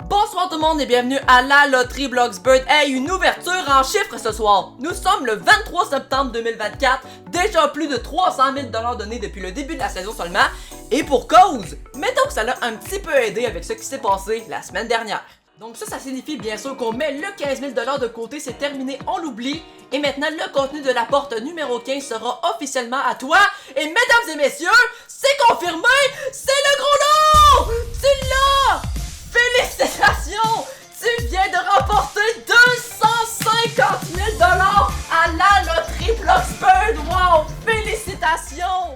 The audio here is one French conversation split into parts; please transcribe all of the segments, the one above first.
Bonsoir tout le monde et bienvenue à la loterie Bloxburg. Hey, une ouverture en chiffres ce soir. Nous sommes le 23 septembre 2024. Déjà plus de 300 000 $ donnés depuis le début de la saison seulement. Et pour cause, mettons que ça l'a un petit peu aidé avec ce qui s'est passé la semaine dernière. Donc ça signifie bien sûr qu'on met le 15 000 $ de côté, c'est terminé, on l'oublie. Et maintenant, le contenu de la porte numéro 15 sera officiellement à toi. Et mesdames et messieurs, c'est confirmé, c'est le gros lot! Tu l'as! Félicitations! Tu viens de remporter 250 000 $ à la loterie Bloxburg! Wow! Félicitations!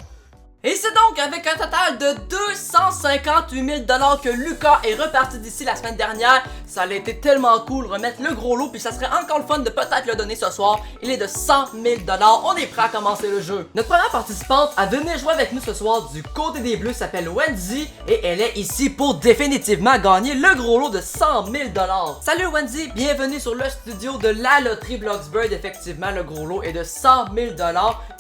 Et c'est donc avec un total de 258 000 $ que Lucas est reparti d'ici la semaine dernière. Ça a été tellement cool remettre le gros lot, puis ça serait encore le fun de peut-être le donner ce soir. Il est de 100 000 $. On est prêt à commencer le jeu. Notre première participante à venir jouer avec nous ce soir du côté des Bleus s'appelle Wendy et elle est ici pour définitivement gagner le gros lot de 100 000 $. Salut Wendy, bienvenue sur le studio de la loterie Bloxburg. Effectivement, le gros lot est de 100 000 $.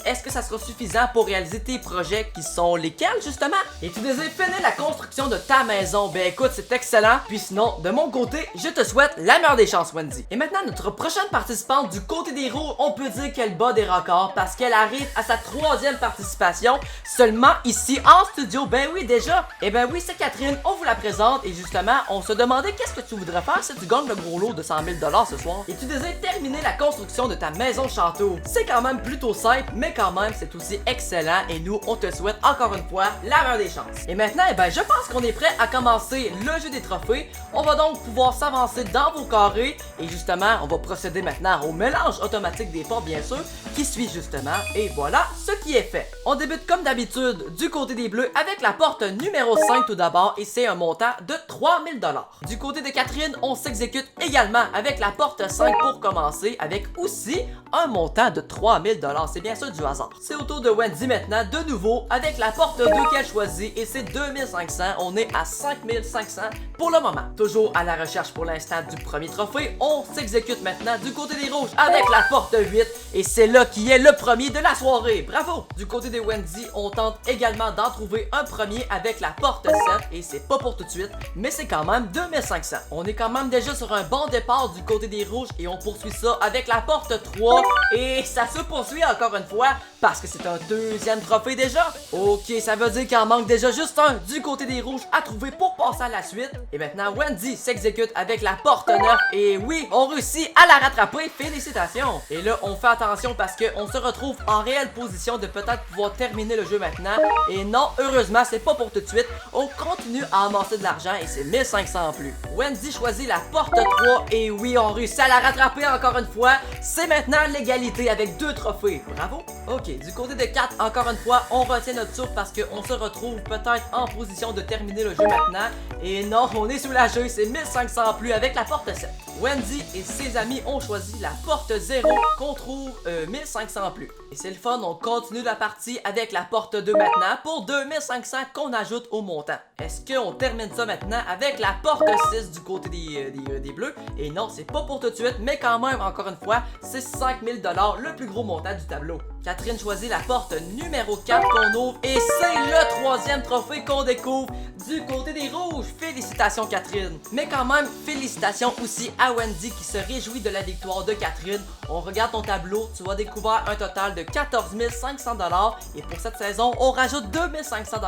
Est-ce que ça sera suffisant pour réaliser tes projets qui sont lesquels justement? Et tu désires finir la construction de ta maison? Ben écoute, c'est excellent. Puis sinon, de mon côté, je te souhaite la meilleure des chances, Wendy. Et maintenant, notre prochaine participante du côté des roues, on peut dire qu'elle bat des records parce qu'elle arrive à sa 3e participation seulement ici en studio. Ben oui, déjà. Et ben oui, c'est Catherine, on vous la présente. Et justement, on se demandait qu'est-ce que tu voudrais faire si tu gagnes le gros lot de 100 000 $ ce soir. Et tu désires terminer la construction de ta maison château. C'est quand même plutôt simple, mais quand même, c'est aussi excellent. Et nous, on te souhaite encore une fois la meilleure des chances. Et maintenant, eh ben, je pense qu'on est prêt à commencer le jeu des trophées. On va donc pouvoir s'avancer dans vos carrés. Et justement, on va procéder maintenant au mélange automatique des portes, bien sûr, qui suit justement. Et voilà ce qui est fait. On débute comme d'habitude du côté des Bleus avec la porte numéro 5 tout d'abord. Et c'est un montant de 3 000 $. Du côté de Catherine, on s'exécute également avec la porte 5 pour commencer, avec aussi un montant de 3 000 $. C'est bien sûr du hasard. C'est au tour de Wendy maintenant, de nouveau, avec la porte 2 qu'elle choisit, et c'est 2500. On est à 5500 pour le moment. Toujours à la recherche pour l'instant du premier trophée, on s'exécute maintenant du côté des rouges avec la porte 8, et c'est là qui est le premier de la soirée. Bravo! Du côté des Wendy, on tente également d'en trouver un premier avec la porte 7, et c'est pas pour tout de suite, mais c'est quand même 2500. On est quand même déjà sur un bon départ du côté des rouges, et on poursuit ça avec la porte 3, et ça se poursuit encore une fois parce que c'est un deuxième trophée déjà. Ok, ça veut dire qu'il en manque déjà juste un du côté des rouges à trouver pour passer à la suite. Et maintenant, Wendy s'exécute avec la porte 9. Et oui, on réussit à la rattraper. Félicitations! Et là, on fait attention parce qu'on se retrouve en réelle position de peut-être pouvoir terminer le jeu maintenant. Et non, heureusement, c'est pas pour tout de suite. On continue à amasser de l'argent et c'est 1500 en plus. Wendy choisit la porte 3. Et oui, on réussit à la rattraper encore une fois. C'est maintenant l'égalité avec 2 trophées. Bravo! Ok, du côté de 4, encore une fois, on retient notre souffle parce qu'on se retrouve peut-être en position de terminer le jeu maintenant. Et non, on est soulagé, c'est 1500 en plus avec la porte 7. Wendy et ses amis ont choisi la porte 0 qu'on trouve 1500 en plus. Et c'est le fun, on continue la partie avec la porte 2 maintenant pour 2500 qu'on ajoute au montant. Est-ce qu'on termine ça maintenant avec la porte 6 du côté des Bleus? Et non, c'est pas pour tout de suite, mais quand même, encore une fois, c'est 5000 $, le plus gros montant du tableau. Catherine choisit la porte numéro 4 qu'on ouvre et c'est le 3e trophée qu'on découvre du côté des rouges. Félicitations Catherine. Mais quand même, félicitations aussi à Wendy qui se réjouit de la victoire de Catherine. On regarde ton tableau, tu vas découvrir un total de 14 500 $ et pour cette saison, on rajoute 2500 $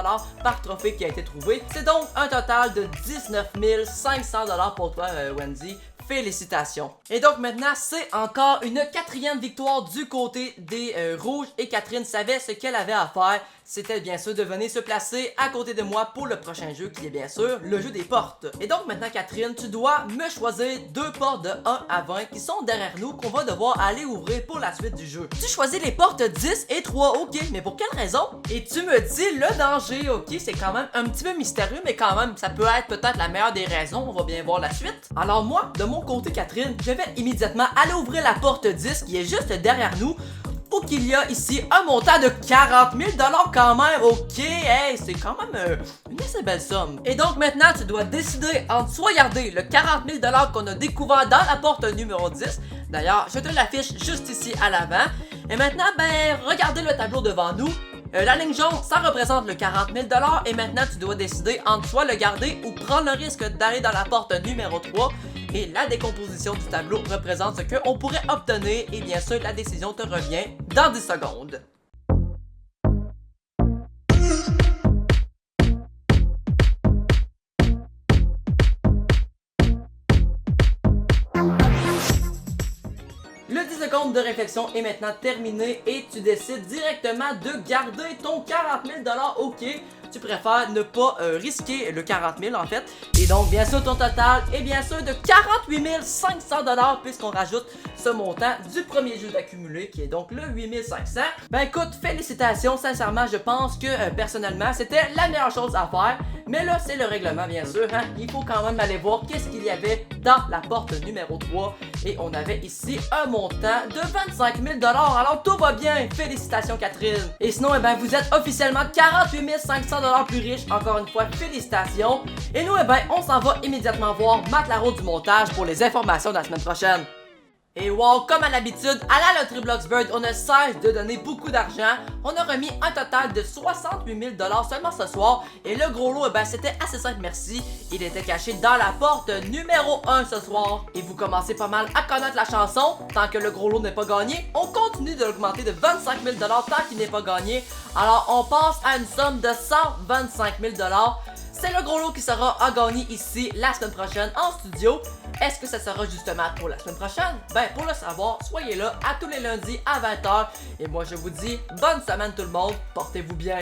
par trophée qui a été trouvé. C'est donc un total de 19 500 $ pour toi Wendy. Félicitations. Et donc maintenant, c'est encore une 4e victoire du côté des rouges et Catherine savait ce qu'elle avait à faire. C'était bien sûr de venir se placer à côté de moi pour le prochain jeu qui est bien sûr le jeu des portes. Et donc maintenant Catherine, tu dois me choisir 2 portes de 1 à 20 qui sont derrière nous qu'on va devoir aller ouvrir pour la suite du jeu. Tu choisis les portes 10 et 3, ok, mais pour quelle raison? Et tu me dis le danger, ok, c'est quand même un petit peu mystérieux, mais quand même ça peut être peut-être la meilleure des raisons, on va bien voir la suite. Alors moi, de mon côté Catherine, je vais immédiatement aller ouvrir la porte 10 qui est juste derrière nous, où qu'il y a ici un montant de 40 000 $ quand même. Ok, hey, c'est quand même une assez belle somme. Et donc maintenant, tu dois décider entre soit garder le 40 000 $ qu'on a découvert dans la porte numéro 10. D'ailleurs, je te l'affiche juste ici à l'avant. Et maintenant, ben, regardez le tableau devant nous. La ligne jaune, ça représente le 40 000 et maintenant tu dois décider entre soit le garder ou prendre le risque d'aller dans la porte numéro 3. Et la décomposition du tableau représente ce qu'on pourrait obtenir et bien sûr la décision te revient dans 10 secondes. Le 10 secondes de réflexion est maintenant terminé et tu décides directement de garder ton 40 000 OK. Tu préfères ne pas risquer le 40 000 en fait. Et donc bien sûr ton total est bien sûr de 48 500 puisqu'on rajoute ce montant du premier jeu d'accumuler qui est donc le 8 500. Ben écoute, félicitations, sincèrement je pense que personnellement c'était la meilleure chose à faire. Mais là c'est le règlement bien sûr, hein? Il faut quand même aller voir qu'est-ce qu'il y avait dans la porte numéro 3. Et on avait ici un montant de 25 000 alors tout va bien, félicitations Catherine. Et sinon eh ben vous êtes officiellement 48 500 plus riche, encore une fois félicitations. Et nous eh ben on s'en va immédiatement voir Matt Laro du montage pour les informations de la semaine prochaine. Et wow, comme à l'habitude, à la loterie Bloxburg, on ne cesse de donner beaucoup d'argent. On a remis un total de 68 000 seulement ce soir. Et le gros lot, eh ben, c'était assez simple, merci. Il était caché dans la porte numéro 1 ce soir. Et vous commencez pas mal à connaître la chanson. Tant que le gros lot n'est pas gagné, on continue de l'augmenter de 25 000 tant qu'il n'est pas gagné. Alors on passe à une somme de 125 000 C'est le gros lot qui sera à gagner ici la semaine prochaine en studio. Est-ce que ça sera justement pour la semaine prochaine? Ben pour le savoir, soyez là à tous les lundis à 20h. Et moi je vous dis bonne semaine tout le monde, portez-vous bien.